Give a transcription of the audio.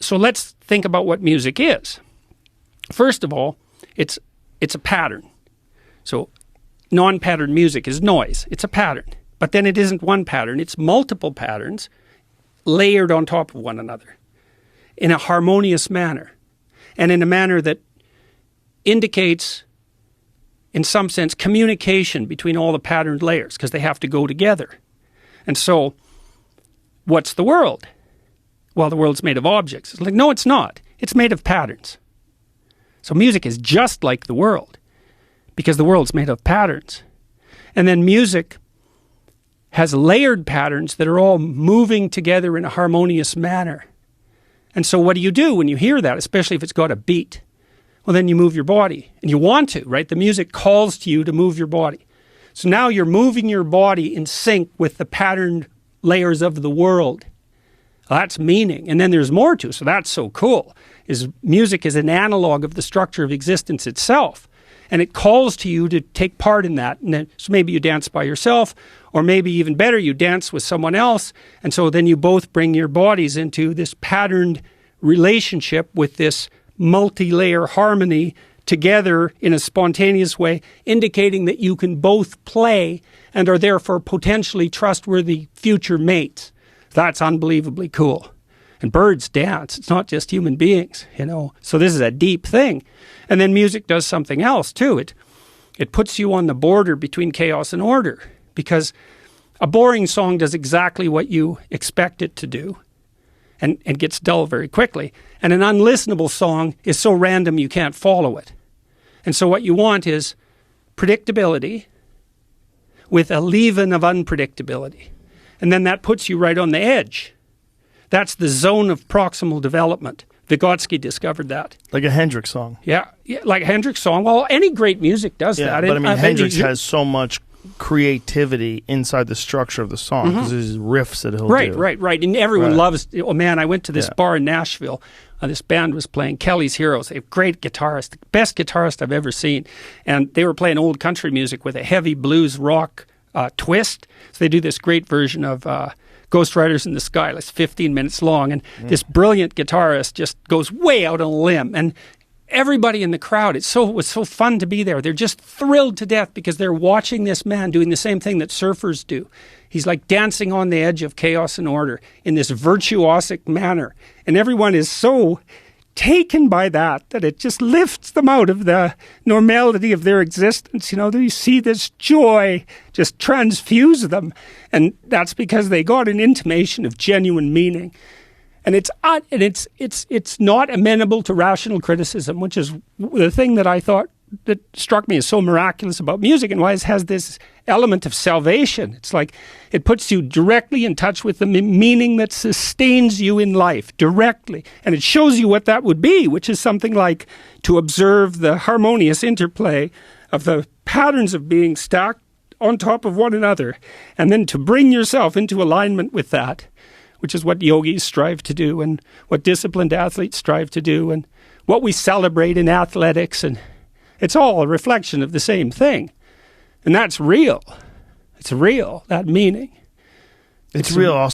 So let's think about what music is. First of all, it's a pattern. So non-patterned music is noise. It's a pattern. But then it isn't one pattern. It's multiple patterns layered on top of one another in a harmonious manner, and in a manner that indicates, in some sense, communication between all the patterned layers, because they have to go together. And so, what's the world? Well, the world's made of objects. It's like, no, it's not. It's made of patterns. So music is just like the world, because the world's made of patterns. And then music has layered patterns that are all moving together in a harmonious manner. And so what do you do when you hear that, especially if it's got a beat? Well, then you move your body, and you want to, right? The music calls to you to move your body. So now you're moving your body in sync with the patterned layers of the world. Well, that's meaning. And then there's more to it. So that's so cool, is music is an analog of the structure of existence itself. And it calls to you to take part in that. And then, so maybe you dance by yourself, or maybe even better, you dance with someone else. And so then you both bring your bodies into this patterned relationship with this multi-layer harmony together in a spontaneous way, indicating that you can both play and are therefore potentially trustworthy future mates. That's unbelievably cool. And birds dance. It's not just human beings, you know. So this is a deep thing. And then music does something else too. It puts you on the border between chaos and order, because a boring song does exactly what you expect it to do and gets dull very quickly. And an unlistenable song is so random you can't follow it. And so what you want is predictability with a leaven of unpredictability. And then that puts you right on the edge. That's the zone of proximal development. Vygotsky discovered that. Like a Hendrix song. Yeah, like a Hendrix song. Well, any great music does that. But I mean, Hendrix has so much creativity inside the structure of the song, because there's riffs that he'll do. Right. And everyone loves, oh man, I went to this bar in Nashville. This band was playing Kelly's Heroes, a great guitarist, the best guitarist I've ever seen. And they were playing old country music with a heavy blues rock twist. So they do this great version of Ghost Riders in the Sky. It's 15 minutes long. And this brilliant guitarist just goes way out on a limb. And everybody in the crowd, it was so fun to be there. They're just thrilled to death because they're watching this man doing the same thing that surfers do. He's like dancing on the edge of chaos and order in this virtuosic manner. And everyone is so taken by that it just lifts them out of the normality of their existence. You know, you see this joy just transfuse them. And that's because they got an intimation of genuine meaning. And it's not amenable to rational criticism, which is the thing that I thought that struck me as so miraculous about music, and why it has this element of salvation. It's like it puts you directly in touch with the meaning that sustains you in life directly, and it shows you what that would be, which is something like to observe the harmonious interplay of the patterns of being stacked on top of one another, and then to bring yourself into alignment with that, which is what yogis strive to do, and what disciplined athletes strive to do, and what we celebrate in athletics. And it's all a reflection of the same thing. And that's real. It's real, that meaning. It's real.